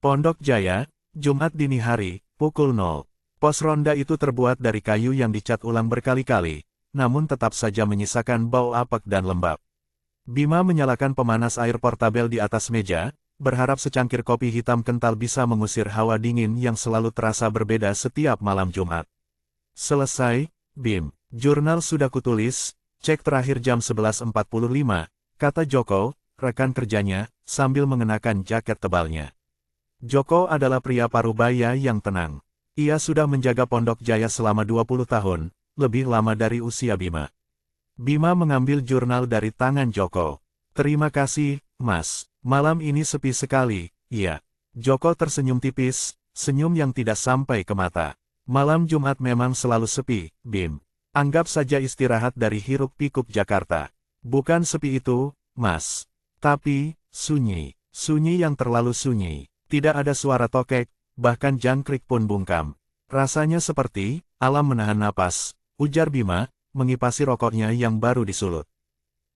Pondok Jaya, Jumat dini hari, pukul 0. Pos ronda itu terbuat dari kayu yang dicat ulang berkali-kali, namun tetap saja menyisakan bau apek dan lembab. Bima menyalakan pemanas air portabel di atas meja, berharap secangkir kopi hitam kental bisa mengusir hawa dingin yang selalu terasa berbeda setiap malam Jumat. Selesai, Bim. Jurnal sudah kutulis, cek terakhir jam 11.45, kata Joko, rekan kerjanya, sambil mengenakan jaket tebalnya. Joko adalah pria parubaya yang tenang. Ia sudah menjaga Pondok Jaya selama 20 tahun, lebih lama dari usia Bima. Bima mengambil jurnal dari tangan Joko. Terima kasih, Mas. Malam ini sepi sekali, iya. Joko tersenyum tipis, senyum yang tidak sampai ke mata. Malam Jumat memang selalu sepi, Bim. Anggap saja istirahat dari hiruk-pikuk Jakarta. Bukan sepi itu, Mas. Tapi, sunyi. Sunyi yang terlalu sunyi. Tidak ada suara tokek, bahkan jangkrik pun bungkam. Rasanya seperti alam menahan napas, ujar Bima, mengipasi rokoknya yang baru disulut.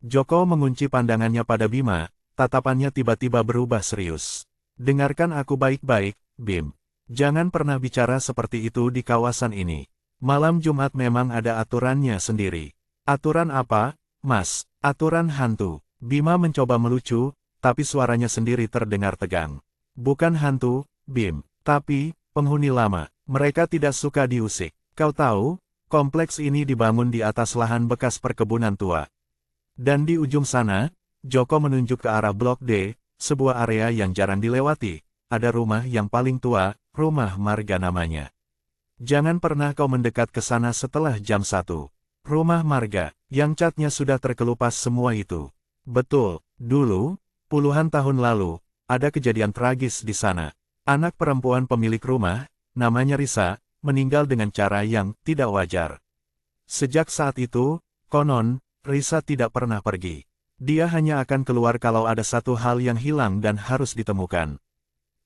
Joko mengunci pandangannya pada Bima, tatapannya tiba-tiba berubah serius. Dengarkan aku baik-baik, Bim. Jangan pernah bicara seperti itu di kawasan ini. Malam Jumat memang ada aturannya sendiri. Aturan apa, Mas? Aturan hantu. Bima mencoba melucu, tapi suaranya sendiri terdengar tegang. Bukan hantu, Bim, tapi penghuni lama. Mereka tidak suka diusik. Kau tahu, kompleks ini dibangun di atas lahan bekas perkebunan tua. Dan di ujung sana, Joko menunjuk ke arah Blok D, sebuah area yang jarang dilewati. Ada rumah yang paling tua, Rumah Marga namanya. Jangan pernah kau mendekat ke sana setelah jam 1. Rumah Marga, yang catnya sudah terkelupas semua itu. Betul, dulu, puluhan tahun lalu, ada kejadian tragis di sana. Anak perempuan pemilik rumah, namanya Risa, meninggal dengan cara yang tidak wajar. Sejak saat itu, konon, Risa tidak pernah pergi. Dia hanya akan keluar kalau ada satu hal yang hilang dan harus ditemukan.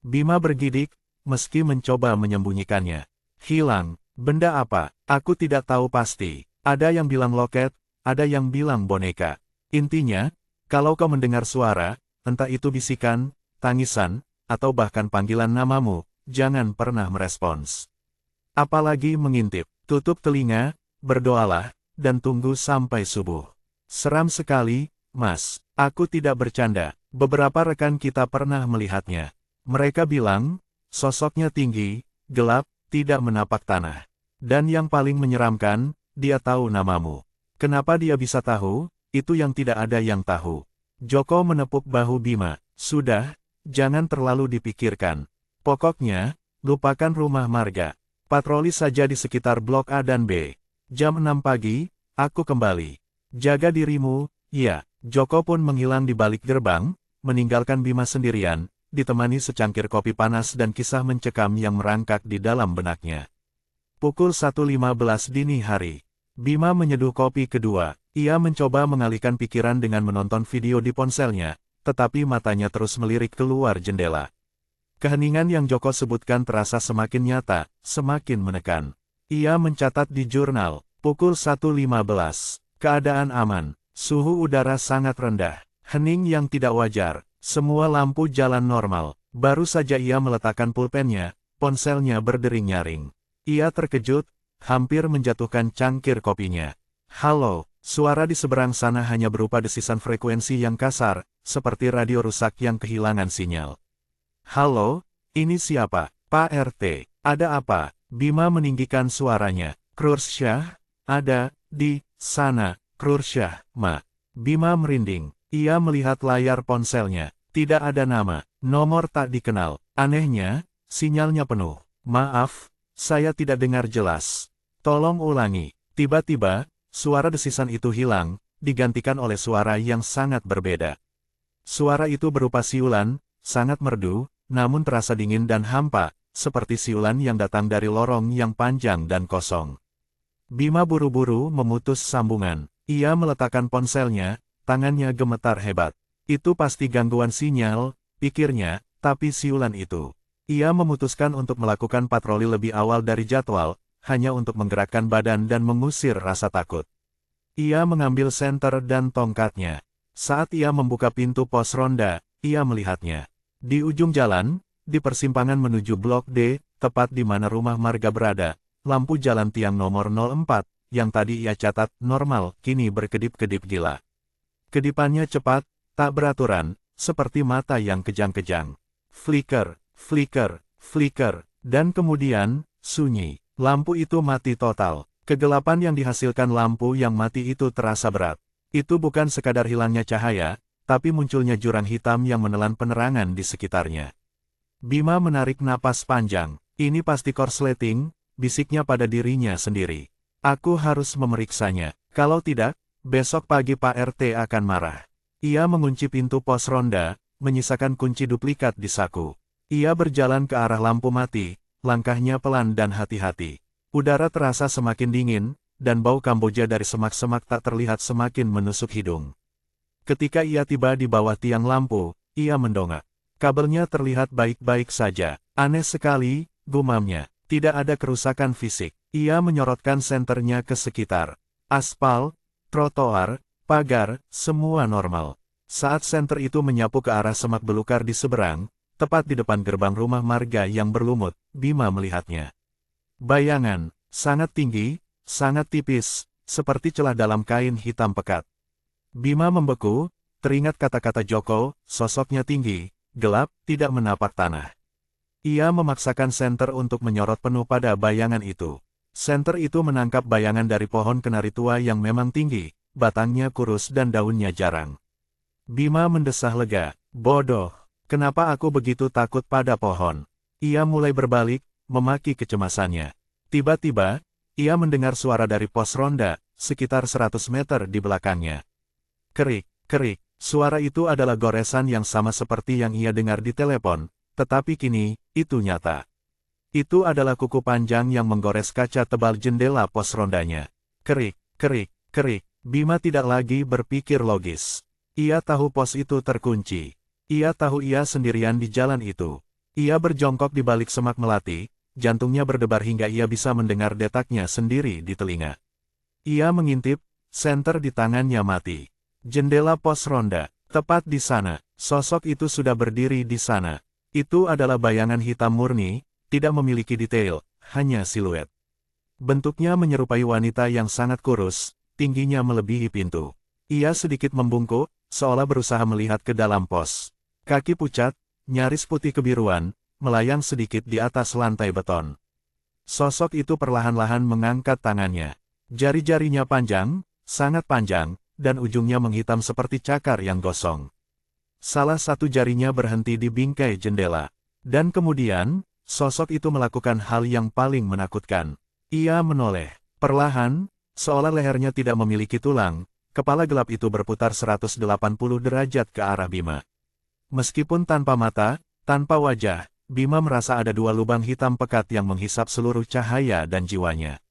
Bima bergidik, meski mencoba menyembunyikannya. Hilang, benda apa? Aku tidak tahu pasti. Ada yang bilang loket, ada yang bilang boneka. Intinya, kalau kau mendengar suara, entah itu bisikan, tangisan, atau bahkan panggilan namamu, jangan pernah merespons. Apalagi mengintip, tutup telinga, berdoalah, dan tunggu sampai subuh. Seram sekali, Mas. Aku tidak bercanda. Beberapa rekan kita pernah melihatnya. Mereka bilang, sosoknya tinggi, gelap, tidak menapak tanah. Dan yang paling menyeramkan, dia tahu namamu. Kenapa dia bisa tahu? Itu yang tidak ada yang tahu. Joko menepuk bahu Bima. Sudah, jangan terlalu dipikirkan. Pokoknya, lupakan Rumah Marga. Patroli saja di sekitar Blok A dan B. Jam 6 pagi, aku kembali. Jaga dirimu, ya. Joko pun menghilang di balik gerbang, meninggalkan Bima sendirian, ditemani secangkir kopi panas dan kisah mencekam yang merangkak di dalam benaknya. Pukul 1.15 dini hari. Bima menyeduh kopi kedua. Ia mencoba mengalihkan pikiran dengan menonton video di ponselnya, tetapi matanya terus melirik keluar jendela. Keheningan yang Joko sebutkan terasa semakin nyata, semakin menekan. Ia mencatat di jurnal, pukul 1.15. Keadaan aman. Suhu udara sangat rendah. Hening yang tidak wajar. Semua lampu jalan normal. Baru saja ia meletakkan pulpennya, ponselnya berdering nyaring. Ia terkejut, hampir menjatuhkan cangkir kopinya. Halo, suara di seberang sana hanya berupa desisan frekuensi yang kasar, seperti radio rusak yang kehilangan sinyal. Halo, ini siapa? Pak RT, ada apa? Bima meninggikan suaranya. Krursyah, ada, di, sana. Krursyah, Ma. Bima merinding. Ia melihat layar ponselnya. Tidak ada nama. Nomor tak dikenal. Anehnya, sinyalnya penuh. Maaf, saya tidak dengar jelas. Tolong ulangi. Tiba-tiba, suara desisan itu hilang, digantikan oleh suara yang sangat berbeda. Suara itu berupa siulan, sangat merdu, namun terasa dingin dan hampa, seperti siulan yang datang dari lorong yang panjang dan kosong. Bima buru-buru memutus sambungan. Ia meletakkan ponselnya, tangannya gemetar hebat. Itu pasti gangguan sinyal, pikirnya, tapi siulan itu. Ia memutuskan untuk melakukan patroli lebih awal dari jadwal, hanya untuk menggerakkan badan dan mengusir rasa takut. Ia mengambil senter dan tongkatnya. Saat ia membuka pintu pos ronda, ia melihatnya. Di ujung jalan, Di persimpangan menuju Blok D, tepat di mana rumah marga berada, lampu jalan tiang nomor 04, yang tadi ia catat normal, kini berkedip-kedip gila. Kedipannya cepat, tak beraturan, seperti mata yang kejang-kejang. Flicker, flicker, flicker, dan kemudian, sunyi. Lampu itu mati total. Kegelapan yang dihasilkan lampu yang mati itu terasa berat. Itu bukan sekadar hilangnya cahaya, tapi munculnya jurang hitam yang menelan penerangan di sekitarnya. Bima menarik napas panjang. Ini pasti korsleting, bisiknya pada dirinya sendiri. Aku harus memeriksanya. Kalau tidak, besok pagi Pak RT akan marah. Ia mengunci pintu pos ronda, menyisakan kunci duplikat di saku. Ia berjalan ke arah lampu mati, langkahnya pelan dan hati-hati. Udara terasa semakin dingin, dan bau Kamboja dari semak-semak tak terlihat semakin menusuk hidung. Ketika ia tiba di bawah tiang lampu, ia mendongak. Kabelnya terlihat baik-baik saja. Aneh sekali, gumamnya. Tidak ada kerusakan fisik. Ia menyorotkan senternya ke sekitar. Aspal, trotoar, pagar, semua normal. Saat senter itu menyapu ke arah semak belukar di seberang, tepat di depan gerbang rumah marga yang berlumut, Bima melihatnya. Bayangan, sangat tinggi, sangat tipis, seperti celah dalam kain hitam pekat. Bima membeku, teringat kata-kata Joko, sosoknya tinggi, gelap, tidak menapak tanah. Ia memaksakan senter untuk menyorot penuh pada bayangan itu. Senter itu menangkap bayangan dari pohon kenari tua yang memang tinggi, batangnya kurus dan daunnya jarang. Bima mendesah lega, bodoh, kenapa aku begitu takut pada pohon? Ia mulai berbalik, memaki kecemasannya. Tiba-tiba, ia mendengar suara dari pos ronda, sekitar 100 meter di belakangnya. Kerik, kerik. Suara itu adalah goresan yang sama seperti yang ia dengar di telepon, tetapi kini, itu nyata. Itu adalah kuku panjang yang menggores kaca tebal jendela pos rondanya. Kerik, kerik, kerik. Bima tidak lagi berpikir logis. Ia tahu pos itu terkunci. Ia tahu ia sendirian di jalan itu. Ia berjongkok di balik semak melati, jantungnya berdebar hingga ia bisa mendengar detaknya sendiri di telinga. Ia mengintip, senter di tangannya mati. Jendela pos ronda, tepat di sana, sosok itu sudah berdiri di sana. Itu adalah bayangan hitam murni, tidak memiliki detail, hanya siluet. Bentuknya menyerupai wanita yang sangat kurus, tingginya melebihi pintu. Ia sedikit membungkuk, seolah berusaha melihat ke dalam pos. Kaki pucat, nyaris putih kebiruan, melayang sedikit di atas lantai beton. Sosok itu perlahan-lahan mengangkat tangannya. Jari-jarinya panjang, sangat panjang, dan ujungnya menghitam seperti cakar yang gosong. Salah satu jarinya berhenti di bingkai jendela. Dan kemudian, sosok itu melakukan hal yang paling menakutkan. Ia menoleh. Perlahan, seolah lehernya tidak memiliki tulang, kepala gelap itu berputar 180 derajat ke arah Bima. Meskipun tanpa mata, tanpa wajah, Bima merasa ada dua lubang hitam pekat yang menghisap seluruh cahaya dan jiwanya.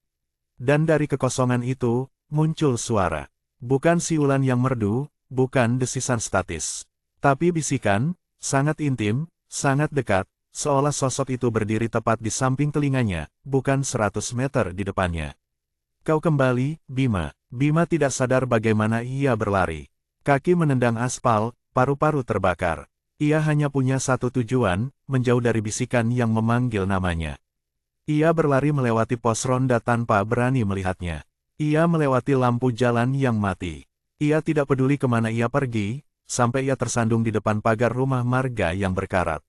Dan dari kekosongan itu, muncul suara. Bukan siulan yang merdu, bukan desisan statis. Tapi bisikan, sangat intim, sangat dekat, seolah sosok itu berdiri tepat di samping telinganya, bukan 100 meter di depannya. Kau kembali, Bima. Bima tidak sadar bagaimana ia berlari. Kaki menendang aspal, paru-paru terbakar. Ia hanya punya satu tujuan, menjauh dari bisikan yang memanggil namanya. Ia berlari melewati pos ronda tanpa berani melihatnya. Ia melewati lampu jalan yang mati. Ia tidak peduli kemana ia pergi, sampai ia tersandung di depan pagar rumah marga yang berkarat.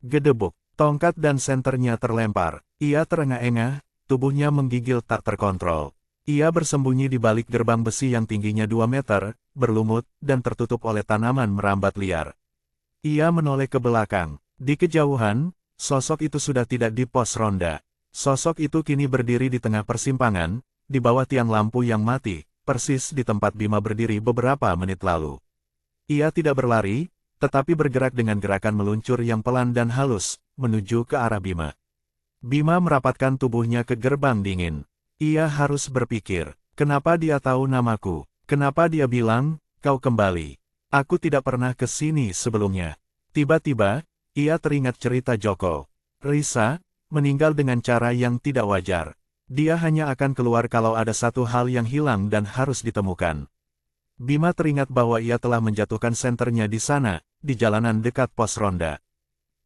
Gedebuk, tongkat dan senternya terlempar. Ia terengah-engah, tubuhnya menggigil tak terkontrol. Ia bersembunyi di balik gerbang besi yang tingginya 2 meter, berlumut, dan tertutup oleh tanaman merambat liar. Ia menoleh ke belakang. Di kejauhan, sosok itu sudah tidak di pos ronda. Sosok itu kini berdiri di tengah persimpangan, di bawah tiang lampu yang mati, persis di tempat Bima berdiri beberapa menit lalu. Ia tidak berlari, tetapi bergerak dengan gerakan meluncur yang pelan dan halus, menuju ke arah Bima. Bima merapatkan tubuhnya ke gerbang dingin. Ia harus berpikir, kenapa dia tahu namaku? Kenapa dia bilang, kau kembali? Aku tidak pernah ke sini sebelumnya. Tiba-tiba, ia teringat cerita Joko. Risa, meninggal dengan cara yang tidak wajar. Dia hanya akan keluar kalau ada satu hal yang hilang dan harus ditemukan. Bima teringat bahwa ia telah menjatuhkan senternya di sana, di jalanan dekat pos ronda.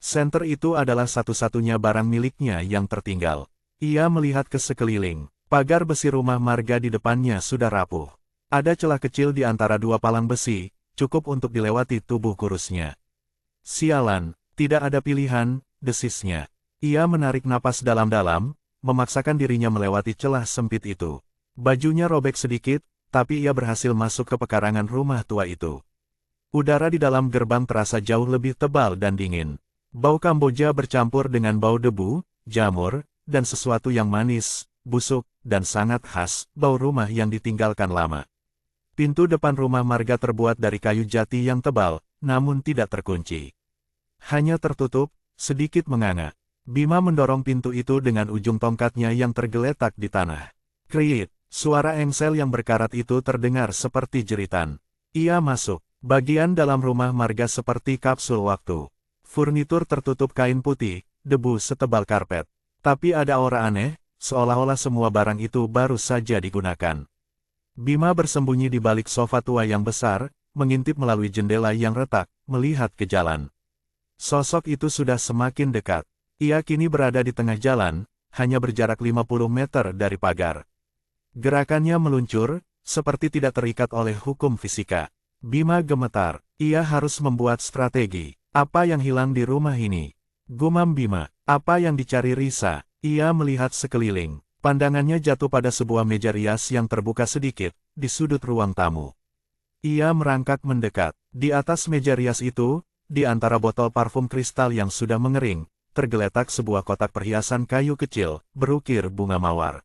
Senter itu adalah satu-satunya barang miliknya yang tertinggal. Ia melihat ke sekeliling. Pagar besi rumah marga di depannya sudah rapuh. Ada celah kecil di antara dua palang besi, cukup untuk dilewati tubuh kurusnya. Sialan, tidak ada pilihan, desisnya. Ia menarik napas dalam-dalam, memaksakan dirinya melewati celah sempit itu. Bajunya robek sedikit, tapi ia berhasil masuk ke pekarangan rumah tua itu. Udara di dalam gerbang terasa jauh lebih tebal dan dingin. Bau Kamboja bercampur dengan bau debu, jamur, dan sesuatu yang manis, busuk, dan sangat khas, bau rumah yang ditinggalkan lama. Pintu depan rumah marga terbuat dari kayu jati yang tebal, namun tidak terkunci. Hanya tertutup, sedikit menganga. Bima mendorong pintu itu dengan ujung tongkatnya yang tergeletak di tanah. Kriit, suara engsel yang berkarat itu terdengar seperti jeritan. Ia masuk. Bagian dalam rumah marga seperti kapsul waktu. Furnitur tertutup kain putih, debu setebal karpet. Tapi ada aura aneh, seolah-olah semua barang itu baru saja digunakan. Bima bersembunyi di balik sofa tua yang besar, mengintip melalui jendela yang retak, melihat ke jalan. Sosok itu sudah semakin dekat. Ia kini berada di tengah jalan, hanya berjarak 50 meter dari pagar. Gerakannya meluncur, seperti tidak terikat oleh hukum fisika. Bima gemetar. Ia harus membuat strategi. Apa yang hilang di rumah ini? Gumam Bima. Apa yang dicari Risa? Ia melihat sekeliling. Pandangannya jatuh pada sebuah meja rias yang terbuka sedikit, di sudut ruang tamu. Ia merangkak mendekat. Di atas meja rias itu, di antara botol parfum kristal yang sudah mengering, tergeletak sebuah kotak perhiasan kayu kecil, berukir bunga mawar.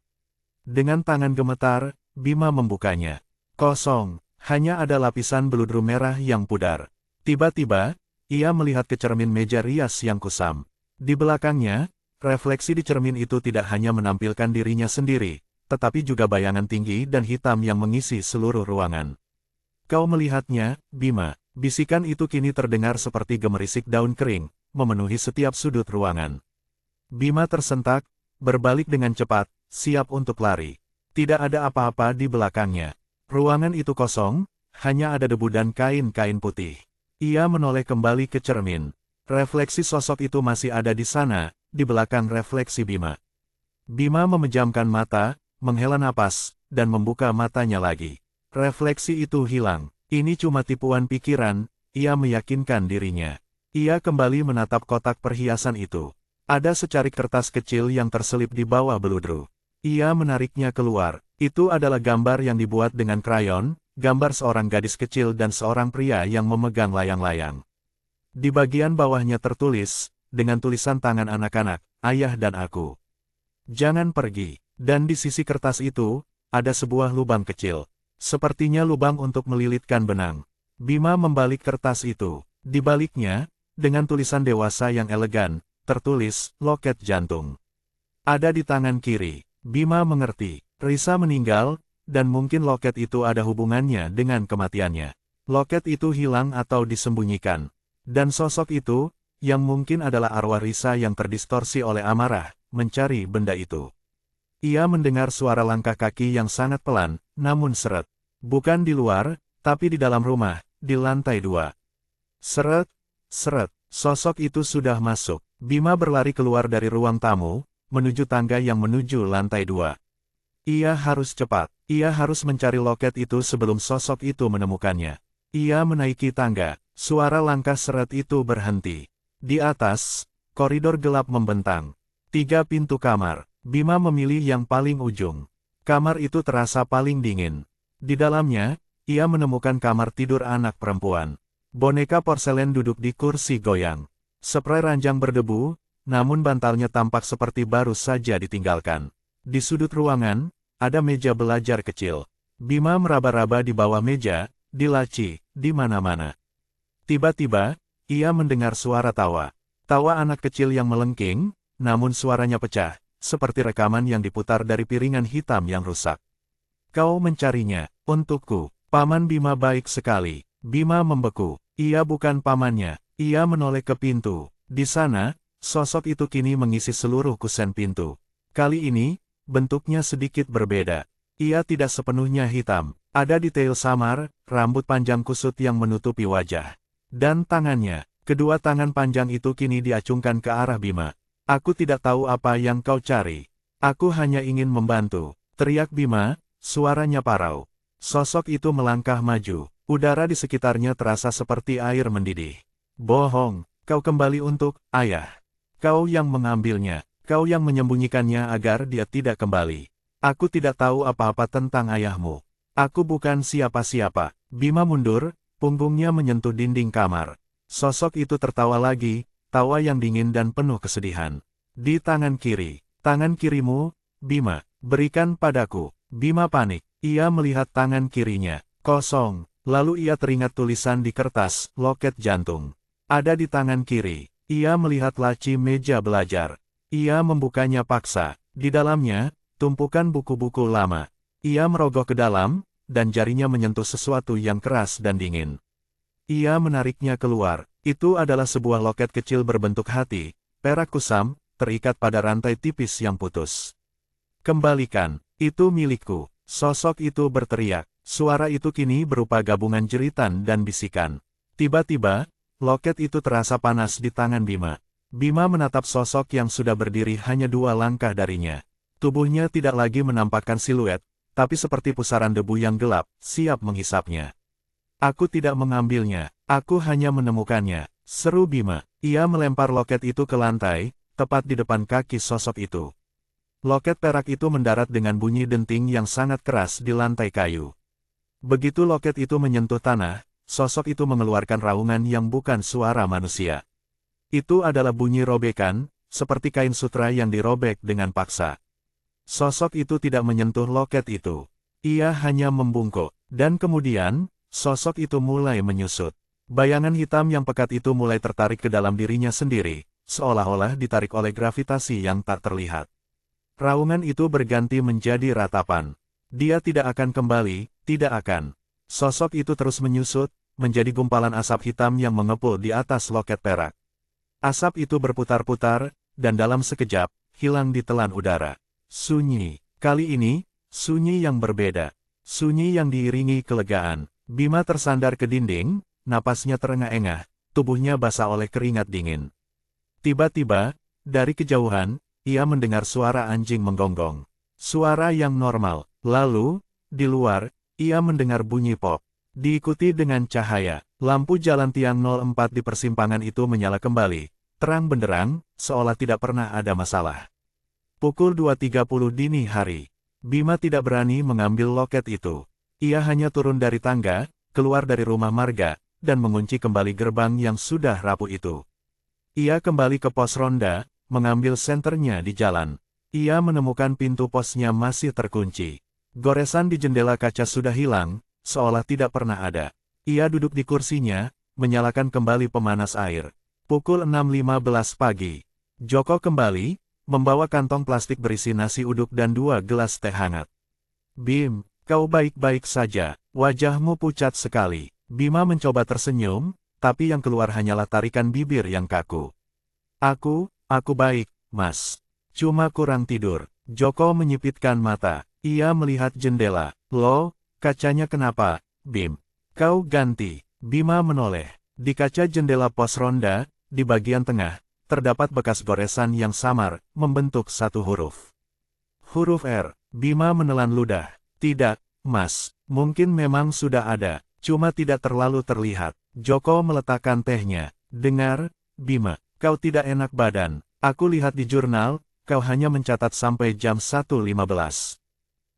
Dengan tangan gemetar, Bima membukanya. Kosong. Hanya ada lapisan beludru merah yang pudar. Tiba-tiba, ia melihat ke cermin meja rias yang kusam. Di belakangnya, refleksi di cermin itu tidak hanya menampilkan dirinya sendiri, tetapi juga bayangan tinggi dan hitam yang mengisi seluruh ruangan. Kau melihatnya, Bima. Bisikan itu kini terdengar seperti gemerisik daun kering, memenuhi setiap sudut ruangan. Bima tersentak, berbalik dengan cepat, siap untuk lari. Tidak ada apa-apa di belakangnya. Ruangan itu kosong, hanya ada debu dan kain-kain putih. Ia menoleh kembali ke cermin. Refleksi sosok itu masih ada di sana, di belakang refleksi Bima. Bima memejamkan mata, menghela napas, dan membuka matanya lagi. Refleksi itu hilang. Ini cuma tipuan pikiran, ia meyakinkan dirinya. Ia kembali menatap kotak perhiasan itu. Ada secarik kertas kecil yang terselip di bawah beludru. Ia menariknya keluar. Itu adalah gambar yang dibuat dengan krayon, gambar seorang gadis kecil dan seorang pria yang memegang layang-layang. Di bagian bawahnya tertulis, dengan tulisan tangan anak-anak, ayah dan aku. Jangan pergi. Dan di sisi kertas itu, ada sebuah lubang kecil. Sepertinya lubang untuk melilitkan benang. Bima membalik kertas itu. Di baliknya, dengan tulisan dewasa yang elegan, tertulis, loket jantung. Ada di tangan kiri. Bima mengerti. Risa meninggal, dan mungkin loket itu ada hubungannya dengan kematiannya. Loket itu hilang atau disembunyikan. Dan sosok itu, yang mungkin adalah arwah Risa yang terdistorsi oleh amarah, mencari benda itu. Ia mendengar suara langkah kaki yang sangat pelan, namun seret. Bukan di luar, tapi di dalam rumah, di lantai 2. Seret, seret, sosok itu sudah masuk. Bima berlari keluar dari ruang tamu, menuju tangga yang menuju lantai 2. Ia harus cepat. Ia harus mencari loket itu sebelum sosok itu menemukannya. Ia menaiki tangga. Suara langkah seret itu berhenti. Di atas, koridor gelap membentang. 3 pintu kamar. Bima memilih yang paling ujung. Kamar itu terasa paling dingin. Di dalamnya, ia menemukan kamar tidur anak perempuan. Boneka porselen duduk di kursi goyang. Spray ranjang berdebu, namun bantalnya tampak seperti baru saja ditinggalkan. Di sudut ruangan, ada meja belajar kecil. Bima meraba-raba di bawah meja, di laci, di mana-mana. Tiba-tiba, ia mendengar suara tawa. Tawa anak kecil yang melengking, namun suaranya pecah, seperti rekaman yang diputar dari piringan hitam yang rusak. Kau mencarinya, untukku. Paman Bima baik sekali. Bima membeku. Ia bukan pamannya. Ia menoleh ke pintu. Di sana, sosok itu kini mengisi seluruh kusen pintu. Kali ini, bentuknya sedikit berbeda. Ia tidak sepenuhnya hitam. Ada detail samar, rambut panjang kusut yang menutupi wajah. Dan tangannya, Kedua tangan panjang itu kini diacungkan ke arah Bima. Aku tidak tahu apa yang kau cari. Aku hanya ingin membantu, teriak Bima, suaranya parau. Sosok itu melangkah maju. Udara di sekitarnya terasa seperti air mendidih. Bohong, kau kembali untuk ayah. Kau yang mengambilnya, kau yang menyembunyikannya agar dia tidak kembali. Aku tidak tahu apa-apa tentang ayahmu. Aku bukan siapa-siapa. Bima mundur, punggungnya menyentuh dinding kamar. Sosok itu tertawa lagi, tawa yang dingin dan penuh kesedihan. Di tangan kiri, tangan kirimu, Bima, berikan padaku. Bima panik, ia melihat tangan kirinya, kosong, lalu ia teringat tulisan di kertas, loket jantung. Ada di tangan kiri, ia melihat laci meja belajar. Ia membukanya paksa, di dalamnya, tumpukan buku-buku lama. Ia merogoh ke dalam, dan jarinya menyentuh sesuatu yang keras dan dingin. Ia menariknya keluar, itu adalah sebuah loket kecil berbentuk hati, perak kusam, terikat pada rantai tipis yang putus. Kembalikan, itu milikku, sosok itu berteriak, suara itu kini berupa gabungan jeritan dan bisikan. Tiba-tiba, loket itu terasa panas di tangan Bima. Bima menatap sosok yang sudah berdiri hanya 2 langkah darinya. Tubuhnya tidak lagi menampakkan siluet, tapi seperti pusaran debu yang gelap, siap menghisapnya. Aku tidak mengambilnya, aku hanya menemukannya, seru Bima. Ia melempar loket itu ke lantai, tepat di depan kaki sosok itu. Loket perak itu mendarat dengan bunyi denting yang sangat keras di lantai kayu. Begitu loket itu menyentuh tanah, sosok itu mengeluarkan raungan yang bukan suara manusia. Itu adalah bunyi robekan, seperti kain sutra yang dirobek dengan paksa. Sosok itu tidak menyentuh loket itu. Ia hanya membungkuk, dan kemudian, sosok itu mulai menyusut. Bayangan hitam yang pekat itu mulai tertarik ke dalam dirinya sendiri, seolah-olah ditarik oleh gravitasi yang tak terlihat. Raungan itu berganti menjadi ratapan. Dia tidak akan kembali, tidak akan. Sosok itu terus menyusut, menjadi gumpalan asap hitam yang mengepul di atas loket perak. Asap itu berputar-putar, dan dalam sekejap, hilang ditelan udara. Sunyi. Kali ini, sunyi yang berbeda. Sunyi yang diiringi kelegaan. Bima tersandar ke dinding, napasnya terengah-engah, tubuhnya basah oleh keringat dingin. Tiba-tiba, dari kejauhan, ia mendengar suara anjing menggonggong. Suara yang normal. Lalu, di luar, ia mendengar bunyi pop. Diikuti dengan cahaya, lampu jalan tiang 04 di persimpangan itu menyala kembali. Terang benderang, seolah tidak pernah ada masalah. Pukul 2.30 dini hari. Bima tidak berani mengambil loket itu. Ia hanya turun dari tangga, keluar dari rumah marga, dan mengunci kembali gerbang yang sudah rapuh itu. Ia kembali ke pos ronda, mengambil senternya di jalan. Ia menemukan pintu posnya masih terkunci. Goresan di jendela kaca sudah hilang, seolah tidak pernah ada. Ia duduk di kursinya, menyalakan kembali pemanas air. Pukul 6.15 pagi. Joko kembali, membawa kantong plastik berisi nasi uduk dan 2 gelas teh hangat. Bim, kau baik-baik saja, wajahmu pucat sekali. Bima mencoba tersenyum, tapi yang keluar hanyalah tarikan bibir yang kaku. Aku baik, Mas. Cuma kurang tidur. Joko menyipitkan mata. Ia melihat jendela. Loh, kacanya kenapa, Bim? Kau ganti. Bima menoleh. Di kaca jendela pos ronda, di bagian tengah, terdapat bekas goresan yang samar, membentuk satu huruf. Huruf R. Bima menelan ludah. Tidak, Mas. Mungkin memang sudah ada, cuma tidak terlalu terlihat. Joko meletakkan tehnya. Dengar, Bima, kau tidak enak badan. Aku lihat di jurnal, kau hanya mencatat sampai jam 1.15.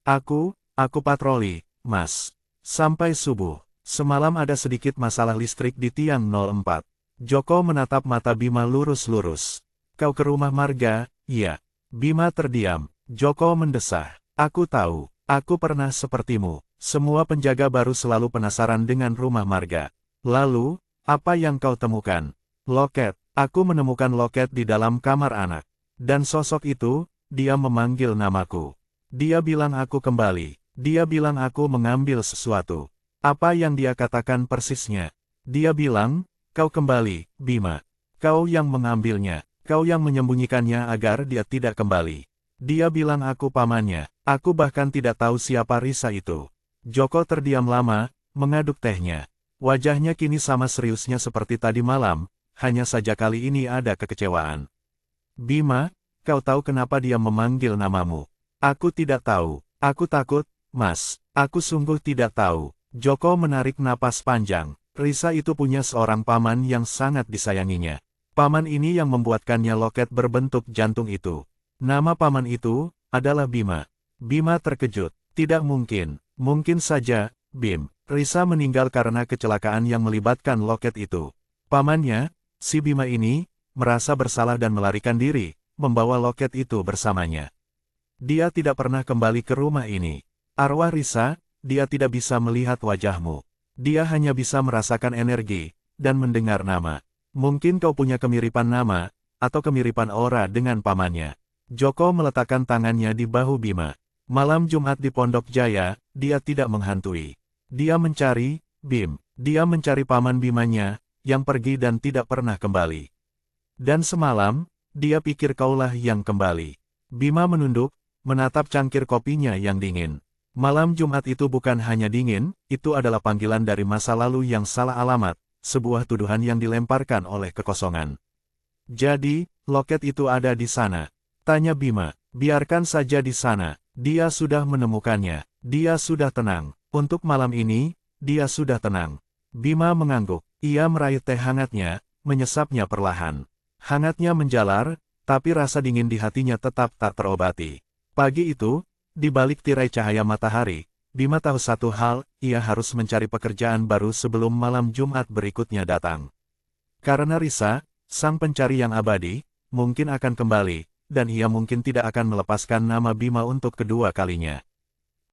Aku patroli, Mas. Sampai subuh. Semalam ada sedikit masalah listrik di tiang 04. Joko menatap mata Bima lurus-lurus. Kau ke rumah marga? Iya. Bima terdiam. Joko mendesah. Aku tahu. Aku pernah sepertimu. Semua penjaga baru selalu penasaran dengan rumah marga. Lalu, apa yang kau temukan? Loket. Aku menemukan loket di dalam kamar anak. Dan sosok itu, dia memanggil namaku. Dia bilang aku kembali. Dia bilang aku mengambil sesuatu. Apa yang dia katakan persisnya? Dia bilang, kau kembali, Bima. Kau yang mengambilnya. Kau yang menyembunyikannya agar dia tidak kembali. Dia bilang aku pamannya. Aku bahkan tidak tahu siapa Risa itu. Joko terdiam lama, mengaduk tehnya. Wajahnya kini sama seriusnya seperti tadi malam, hanya saja kali ini ada kekecewaan. Bima, kau tahu kenapa dia memanggil namamu? Aku tidak tahu. Aku takut, Mas. Aku sungguh tidak tahu. Joko menarik napas panjang. Risa itu punya seorang paman yang sangat disayanginya. Paman ini yang membuatkannya loket berbentuk jantung itu. Nama paman itu adalah Bima. Bima terkejut. Tidak mungkin. Mungkin saja, Bim. Risa meninggal karena kecelakaan yang melibatkan loket itu. Pamannya, si Bima ini, merasa bersalah dan melarikan diri, membawa loket itu bersamanya. Dia tidak pernah kembali ke rumah ini. Arwah Risa, dia tidak bisa melihat wajahmu. Dia hanya bisa merasakan energi, dan mendengar nama. Mungkin kau punya kemiripan nama, atau kemiripan aura dengan pamannya. Joko meletakkan tangannya di bahu Bima. Malam Jumat di Pondok Jaya, dia tidak menghantui. Dia mencari, Bim. Dia mencari paman Bimanya, yang pergi dan tidak pernah kembali. Dan semalam, dia pikir kaulah yang kembali. Bima menunduk, menatap cangkir kopinya yang dingin. Malam Jumat itu bukan hanya dingin, itu adalah panggilan dari masa lalu yang salah alamat, sebuah tuduhan yang dilemparkan oleh kekosongan. Jadi, loket itu ada di sana. Tanya Bima, biarkan saja di sana. Dia sudah menemukannya. Dia sudah tenang. Untuk malam ini, dia sudah tenang. Bima mengangguk. Ia meraih teh hangatnya, menyesapnya perlahan. Hangatnya menjalar, tapi rasa dingin di hatinya tetap tak terobati. Pagi itu, di balik tirai cahaya matahari, Bima tahu satu hal, ia harus mencari pekerjaan baru sebelum malam Jumat berikutnya datang. Karena Risa, sang pencari yang abadi, mungkin akan kembali, dan ia mungkin tidak akan melepaskan nama Bima untuk kedua kalinya.